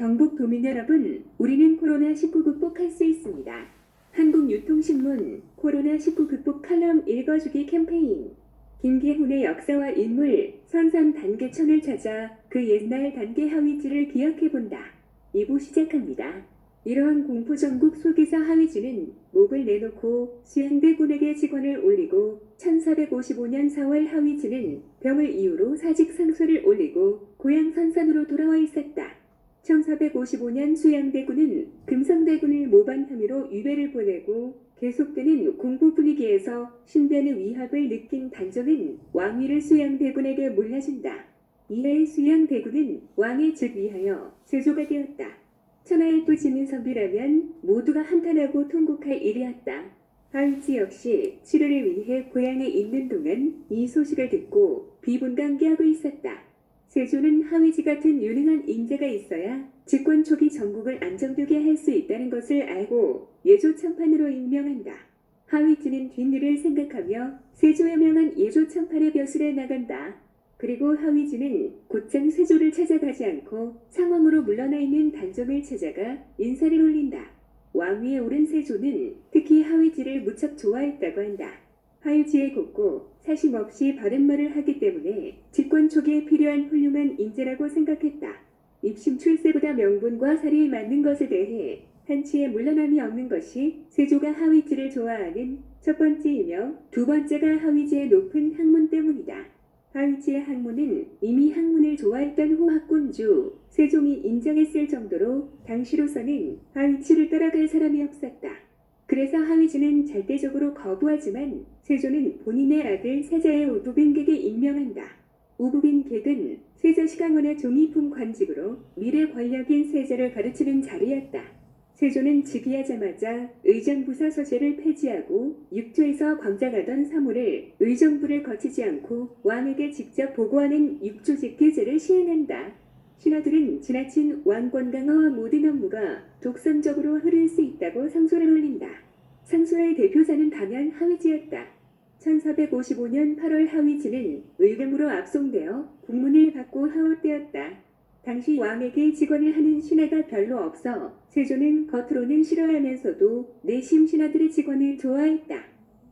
경북도민 여러분, 우리는 코로나19 극복할 수 있습니다. 한국유통신문 코로나19 극복 칼럼 읽어주기 캠페인. 김계훈의 역사와 인물, 선선 단계천을 찾아 그 옛날 단계 하위지를 기억해본다. 2부 시작합니다. 이러한 공포전국 속에서 하위지는 목을 내놓고 수양대군에게 직원을 올리고 1455년 4월 하위지는 병을 이유로 사직상소를 올리고 고향 선산으로 돌아와 있었다. 1455년 수양대군은 금성대군을 모반 혐의로 유배를 보내고 계속되는 공포 분위기에서 신변의 위협을 느낀 단종은 왕위를 수양대군에게 물려준다. 이에 수양대군은 왕의 즉위하여 세조가 되었다. 천하의 또 지민선비라면 모두가 한탄하고 통곡할 일이었다. 하위지 역시 치료를 위해 고향에 있는 동안 이 소식을 듣고 비분감기하고 있었다. 세조는 하위지 같은 유능한 인재가 있어야 집권 초기 전국을 안정되게 할 수 있다는 것을 알고 예조참판으로 임명한다. 하위지는 뒷일을 생각하며 세조에 명한 예조참판의 벼슬에 나간다. 그리고 하위지는 곧장 세조를 찾아가지 않고 상황으로 물러나 있는 단종을 찾아가 인사를 올린다. 왕위에 오른 세조는 특히 하위지를 무척 좋아했다고 한다. 하위지에 곱고 사심 없이 바른 말을 하기 때문에 집권 초기에 필요한 훌륭한 인재라고 생각했다. 입심 출세보다 명분과 사리에 맞는 것에 대해 한치의 물러남이 없는 것이 세조가 하위지를 좋아하는 첫 번째이며 두 번째가 하위지의 높은 학문 때문이다. 하위지의 학문은 이미 학문을 좋아했던 후학군주 세종이 인정했을 정도로 당시로서는 하위지를 따라갈 사람이 없었다. 그래서 하위지는 절대적으로 거부하지만 세조는 본인의 아들 세자의 우부빈객에 임명한다. 우부빈객은 세자 시강원의 종이품 관직으로 미래 권력인 세자를 가르치는 자리였다. 세조는 즉위하자마자 의정부사 서제를 폐지하고 육조에서 광장하던 사물을 의정부를 거치지 않고 왕에게 직접 보고하는 육조직계제를 시행한다. 신하들은 지나친 왕권 강화와 모든 업무가 독선적으로 흐를 수 있다고 상소를 올린다. 상소의 대표자는 단연 하위지였다. 1455년 8월 하위지는 의금으로 압송되어 국문을 받고 하원되었다. 당시 왕에게 직원을 하는 신하가 별로 없어 세조는 겉으로는 싫어하면서도 내심 신하들의 직원을 좋아했다.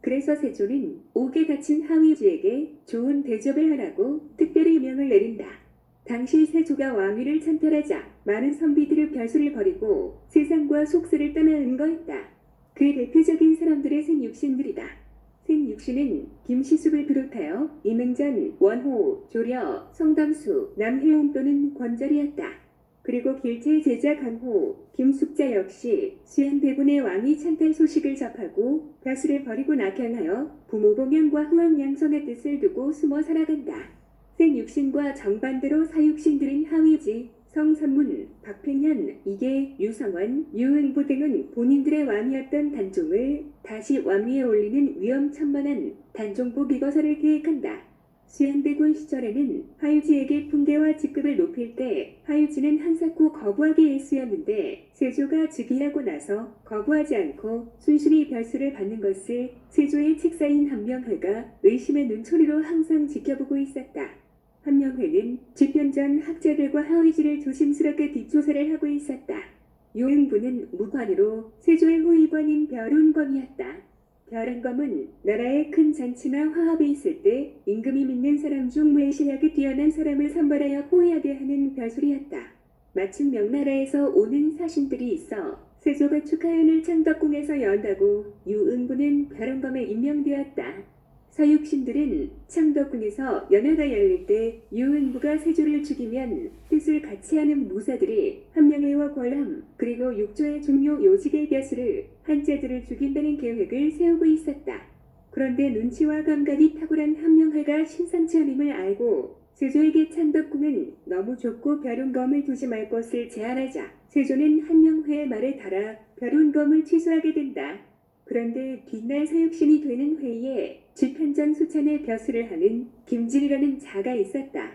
그래서 세조는 옥에 갇힌 하위지에게 좋은 대접을 하라고 특별히 명을 내린다. 당시 세조가 왕위를 찬탈하자 많은 선비들의 별수를 버리고 세상과 속세를 떠나 은거했다. 그 대표적인 사람들의 생육신들이다. 생육신은 김시숙을 비롯하여 이맹전, 원호, 조려, 성담수, 남혜용 또는 권절이었다. 그리고 길제 제자 강호, 김숙자 역시 수양대군의 왕위 찬탈 소식을 접하고 벼슬을 버리고 낙향하여 부모 봉양과 후왕 양성의 뜻을 두고 숨어 살아간다. 생육신과 정반대로 사육신들인 하위지, 성선문, 박팽현, 이계, 유성원, 유응부 등은 본인들의 왕이었던 단종을 다시 왕위에 올리는 위험천만한 단종복 비거사를 계획한다. 수양대군 시절에는 하유지에게 품계와 직급을 높일 때 하유지는 한사코 거부하기 일쑤였는데 세조가 즉위하고 나서 거부하지 않고 순순히 별수를 받는 것을 세조의 책사인 한명회가 의심의 눈초리로 항상 지켜보고 있었다. 한명회는 집현 전 학자들과 하위지를 조심스럽게 뒷조사를 하고 있었다. 유응부는 무관으로 세조의 후위관인 벼룬검이었다. 벼룬검은 나라의 큰 잔치나 화합이 있을 때 임금이 믿는 사람 중 무예실하게 뛰어난 사람을 선발하여 호위하게 하는 벼슬이었다. 마침 명나라에서 오는 사신들이 있어 세조가 축하연을 창덕궁에서 연다고 유응부는 벼룬검에 임명되었다. 사육신들은 창덕궁에서 연회가 열릴 때 유응부가 세조를 죽이면 뜻을 같이 하는 무사들이 한명회와 권람 그리고 육조의 종료 요직의 벼슬을 한자들을 죽인다는 계획을 세우고 있었다. 그런데 눈치와 감각이 탁월한 한명회가 심상치 않음을 알고 세조에게 창덕궁은 너무 좁고 벼룬검을 두지 말 것을 제안하자 세조는 한명회의 말에 따라 벼룬검을 취소하게 된다. 그런데 뒷날 사육신이 되는 회의에 집현전 수찬의 벼슬을 하는 김질이라는 자가 있었다.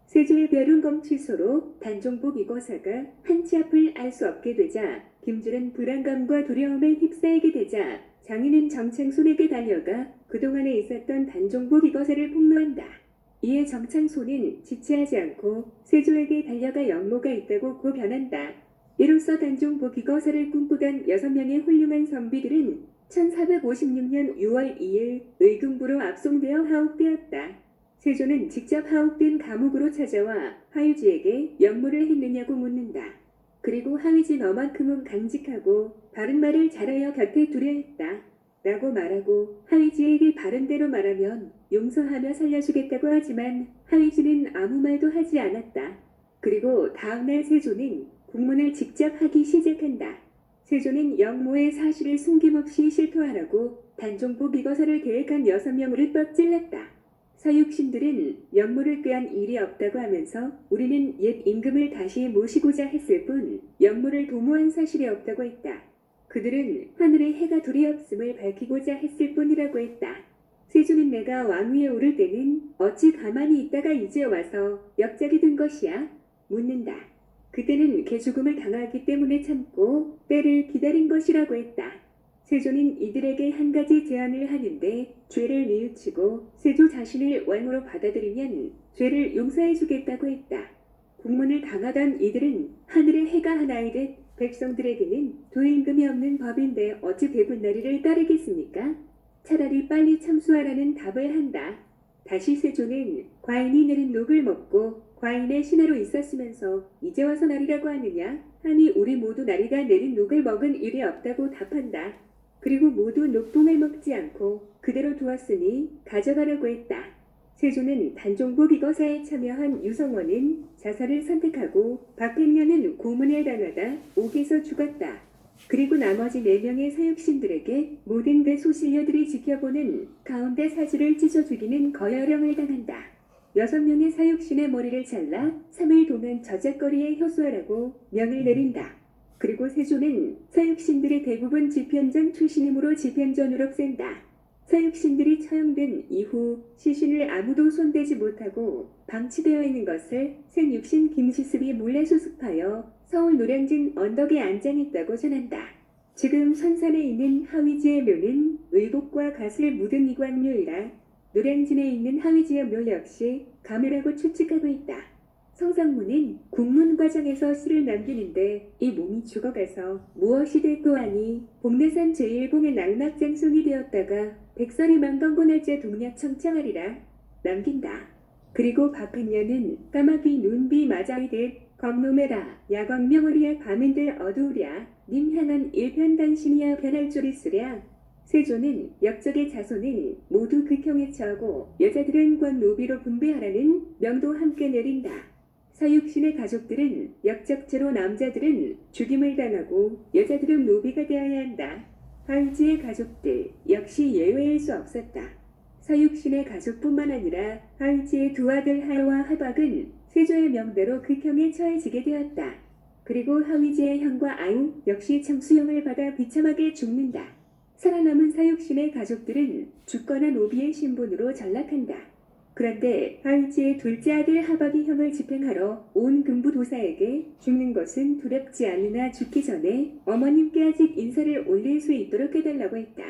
세조의 벼룬검 취소로 단종복 이거사가 한치 앞을 알 수 없게 되자 김질은 불안감과 두려움에 휩싸이게 되자 장인은 정창손에게 달려가 그동안에 있었던 단종복 이거사를 폭로한다. 이에 정창소는 지체하지 않고 세조에게 달려가 역모가 있다고 고변한다. 이로써 단종보기거사를 꿈꾸던 6명의 훌륭한 선비들은 1456년 6월 2일 의금부로 압송되어 하옥되었다. 세조는 직접 하옥된 감옥으로 찾아와 하유지에게 역모를 했느냐고 묻는다. 그리고 하유지 너만큼은 강직하고 바른 말을 잘하여 곁에 두려 했다. 라고 말하고 하위지에게 바른대로 말하면 용서하며 살려주겠다고 하지만 하위지는 아무 말도 하지 않았다. 그리고 다음날 세조는 국문을 직접 하기 시작한다. 세조는 역모의 사실을 숨김없이 실토하라고 단종보기거사를 계획한 6명을 빡질렀다. 사육신들은 역모를 꾀한 일이 없다고 하면서 우리는 옛 임금을 다시 모시고자 했을 뿐 역모를 도모한 사실이 없다고 했다. 그들은 하늘에 해가 둘이 없음을 밝히고자 했을 뿐이라고 했다. 세조는 내가 왕위에 오를 때는 어찌 가만히 있다가 이제 와서 역작이 된 것이야? 묻는다. 그때는 개죽음을 당하기 때문에 참고 때를 기다린 것이라고 했다. 세조는 이들에게 한 가지 제안을 하는데 죄를 뉘우치고 세조 자신을 왕으로 받아들이면 죄를 용서해 주겠다고 했다. 국문을 당하던 이들은 하늘에 해가 하나이듯 백성들에게는 도임금이 없는 법인데 어찌 배분나리를 따르겠습니까? 차라리 빨리 참수하라는 답을 한다. 다시 세조는 과인이 내린 녹을 먹고 과인의 신하로 있었으면서 이제 와서 나리라고 하느냐? 하니 우리 모두 나리가 내린 녹을 먹은 일이 없다고 답한다. 그리고 모두 녹봉을 먹지 않고 그대로 두었으니 가져가라고 했다. 세조는 단종보기거사에 참여한 유성원은 자살을 선택하고 박백년은 고문에 당하다 옥에서 죽었다. 그리고 나머지 4명의 사육신들에게 모든 대소신녀들이 지켜보는 가운데 사지를 찢어 죽이는 거열형을 당한다. 6명의 사육신의 머리를 잘라 3일 동안 저작거리에 효소하라고 명을 내린다. 그리고 세조는 사육신들이 대부분 집현전 출신이므로 집현전으로 샌다. 사육신들이 처형된 이후 시신을 아무도 손대지 못하고 방치되어 있는 것을 생육신 김시습이 몰래 수습하여 서울 노량진 언덕에 안장했다고 전한다. 지금 선산에 있는 하위지의 묘는 의복과 갓을 묻은 이관묘이라 노량진에 있는 하위지의 묘 역시 가묘라고 추측하고 있다. 성상문은 국문과정에서 시를 남기는데 이 몸이 죽어가서 무엇이 됐고 하니 복내산 제1봉의 낙낙장송이 되었다가 백설이 망건곤할제 동략 청창하리라 남긴다. 그리고 박한년은 까마귀 눈비 마자이듯 겁노매라 야광명월이야 밤인들 어두우랴 님 향한 일편단신이야 변할 줄 있으랴. 세조는 역적의 자손은 모두 극형에 처하고 여자들은 권 노비로 분배하라는 명도 함께 내린다. 사육신의 가족들은 역적죄로 남자들은 죽임을 당하고 여자들은 노비가 되어야 한다. 하위지의 가족들 역시 예외일 수 없었다. 사육신의 가족뿐만 아니라 하위지의 두 아들 하여와 하박은 세조의 명대로 극형에 처해지게 되었다. 그리고 하위지의 형과 아유 역시 참수형을 받아 비참하게 죽는다. 살아남은 사육신의 가족들은 죽거나 노비의 신분으로 전락한다. 그런데 하위지의 둘째 아들 하박이 형을 집행하러 온 금부도사에게 죽는 것은 두렵지 않으나 죽기 전에 어머님께 아직 인사를 올릴 수 있도록 해달라고 했다.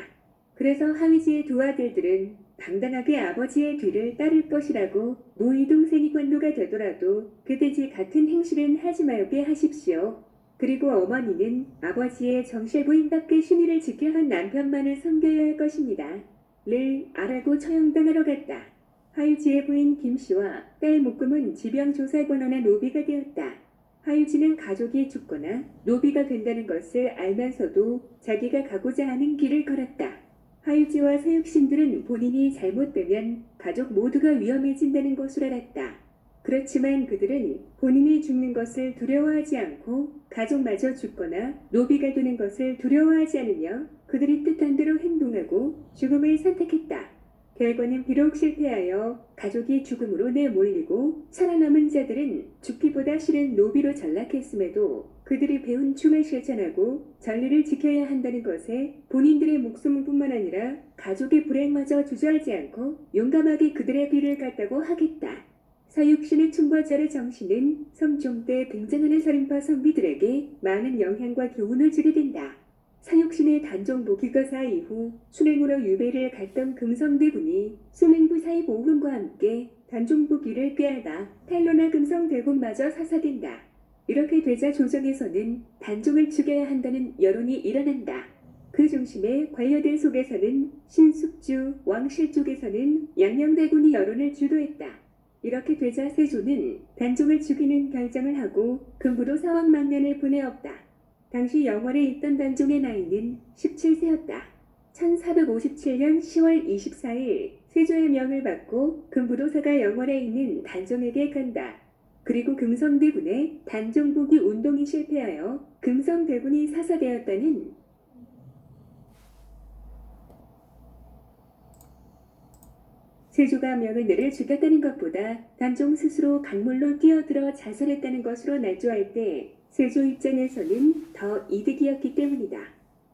그래서 하위지의 두 아들들은 당당하게 아버지의 뒤를 따를 것이라고 모의동생이 관노가 되더라도 그대지 같은 행실은 하지 말게 하십시오. 그리고 어머니는 아버지의 정실부인답게 신의를 지켜 한 남편만을 섬겨야 할 것입니다. 를 아라고 처형당하러 갔다. 하유지의 부인 김씨와 딸 목금은 지병조사권원의 노비가 되었다. 하유지는 가족이 죽거나 노비가 된다는 것을 알면서도 자기가 가고자 하는 길을 걸었다. 하유지와 사육신들은 본인이 잘못되면 가족 모두가 위험해진다는 것을 알았다. 그렇지만 그들은 본인이 죽는 것을 두려워하지 않고 가족마저 죽거나 노비가 되는 것을 두려워하지 않으며 그들이 뜻한 대로 행동하고 죽음을 선택했다. 결과는 비록 실패하여 가족이 죽음으로 내몰리고 살아남은 자들은 죽기보다 싫은 노비로 전락했음에도 그들이 배운 춤을 실천하고 전리를 지켜야 한다는 것에 본인들의 목숨뿐만 아니라 가족의 불행마저 주저하지 않고 용감하게 그들의 비를 갔다고 하겠다. 사육신의 춤과 절의 정신은 성종 때 등장하는 살인파 선비들에게 많은 영향과 교훈을 주게 된다. 사육신의 단종보기거사 이후 순행으로 유배를 갔던 금성대군이 순행부 사입 오금과 함께 단종부기를 꾀하다 탈로나 금성 대군마저 사사된다. 이렇게 되자 조정에서는 단종을 죽여야 한다는 여론이 일어난다. 그 중심에 관료들 속에서는 신숙주, 왕실 쪽에서는 양녕대군이 여론을 주도했다. 이렇게 되자 세조는 단종을 죽이는 결정을 하고 금부로 사왕망년을 보내었다. 당시 영월에 있던 단종의 나이는 17세였다. 1457년 10월 24일 세조의 명을 받고 금부도사가 영월에 있는 단종에게 간다. 그리고 금성대군의 단종부기 운동이 실패하여 금성대군이 사사되었다는 세조가 명은들을 죽였다는 것보다 단종 스스로 강물로 뛰어들어 자살했다는 것으로 날조할 때 세조 입장에서는 더 이득이었기 때문이다.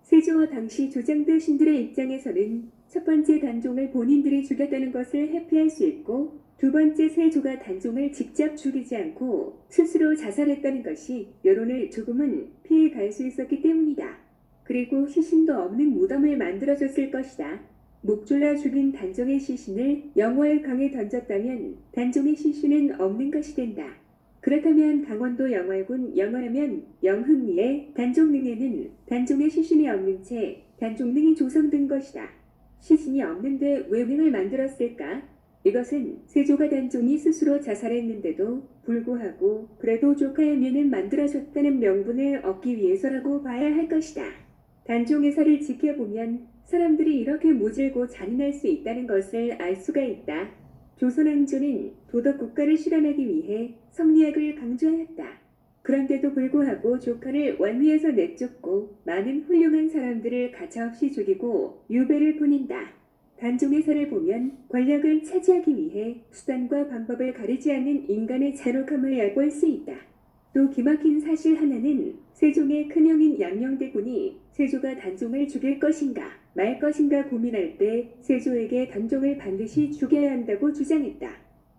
세조와 당시 조장들 신들의 입장에서는 첫 번째 단종을 본인들이 죽였다는 것을 회피할 수 있고 두 번째 세조가 단종을 직접 죽이지 않고 스스로 자살했다는 것이 여론을 조금은 피해갈 수 있었기 때문이다. 그리고 시신도 없는 무덤을 만들어줬을 것이다. 목 졸라 죽인 단종의 시신을 영월강에 던졌다면 단종의 시신은 없는 것이 된다. 그렇다면 강원도 영월군 영월하면 영흥리의 단종릉에는 단종의 시신이 없는 채 단종릉이 조성된 것이다. 시신이 없는데 왜 릉을 만들었을까? 이것은 세조가 단종이 스스로 자살했는데도 불구하고 그래도 조카의 묘를 만들어줬다는 명분을 얻기 위해서라고 봐야 할 것이다. 단종의 살을 지켜보면 사람들이 이렇게 모질고 잔인할 수 있다는 것을 알 수가 있다. 조선왕조는 도덕국가를 실현하기 위해 성리학을 강조하였다. 그런데도 불구하고 조카를 왕위에서 내쫓고 많은 훌륭한 사람들을 가차없이 죽이고 유배를 보낸다. 단종의 살을 보면 권력을 차지하기 위해 수단과 방법을 가리지 않는 인간의 잔혹함을 엿볼 수 있다. 또 기막힌 사실 하나는 세종의 큰형인 양녕대군이 세조가 단종을 죽일 것인가 말 것인가 고민할 때 세조에게 단종을 반드시 죽여야 한다고 주장했다.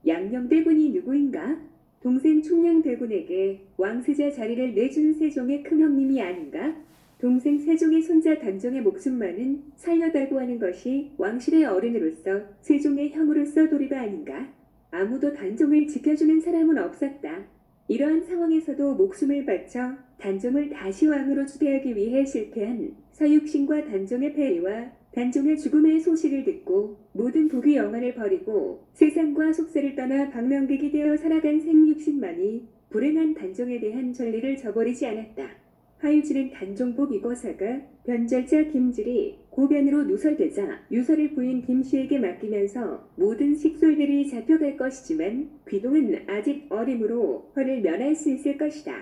양녕대군이 누구인가? 동생 충녕대군에게 왕세자 자리를 내준 세종의 큰형님이 아닌가? 동생 세종의 손자 단종의 목숨만은 살려달고 하는 것이 왕실의 어른으로서 세종의 형으로서 도리가 아닌가? 아무도 단종을 지켜주는 사람은 없었다. 이러한 상황에서도 목숨을 바쳐 단종을 다시 왕으로 추대하기 위해 실패한 서육신과 단종의 폐위와 단종의 죽음의 소식을 듣고 모든 부귀 영화를 버리고 세상과 속세를 떠나 방랑객이 되어 살아간 생육신만이 불행한 단종에 대한 전례를 저버리지 않았다. 하유지는 단종복 이거사가 변절자 김질이 고변으로 누설되자 유서를 부인 김씨에게 맡기면서 모든 식솔들이 잡혀갈 것이지만 귀동은 아직 어림으로 허를 면할 수 있을 것이다.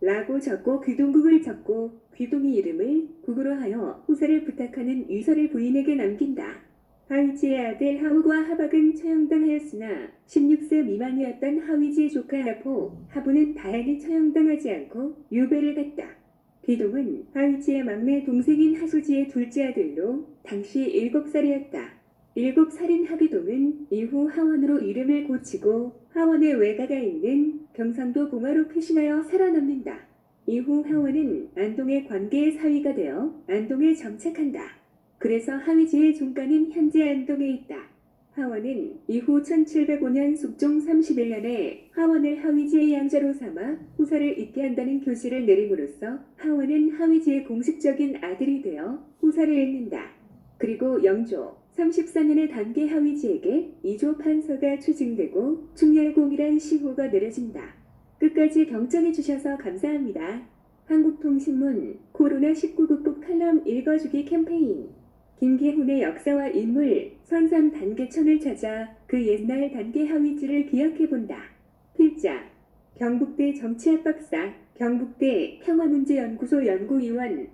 라고 적고 귀동국을 적고 귀동의 이름을 국으로 하여 후사를 부탁하는 유서를 부인에게 남긴다. 하위지의 아들 하우과 하박은 처형당하였으나 16세 미만이었던 하위지의 조카 하포, 하부는 다행히 처형당하지 않고 유배를 갔다. 귀동은 하위지의 막내 동생인 하수지의 둘째 아들로 당시 7살이었다. 7살인 하귀동은 이후 하원으로 이름을 고치고 하원의 외가가 있는 경상도 봉화로 피신하여 살아남는다. 이후 하원은 안동의 관계의 사위가 되어 안동에 정착한다. 그래서 하위지의 종가는 현재 안동에 있다. 하원은 이후 1705년 숙종 31년에 하원을 하위지의 양자로 삼아 후사를 잇게 한다는 교시를 내림으로써 하원은 하위지의 공식적인 아들이 되어 후사를 잇는다. 그리고 영조 34년에 단계 하위지에게 2조 판서가 추징되고 충렬공이란 시호가 내려진다. 끝까지 경청해 주셔서 감사합니다. 한국통신문 코로나19 극복 칼럼 읽어주기 캠페인 김계훈의 역사와 인물 선삼 단계천을 찾아 그 옛날 단계 하위지를 기억해본다. 필자 경북대 정치학 박사, 경북대 평화문제연구소 연구위원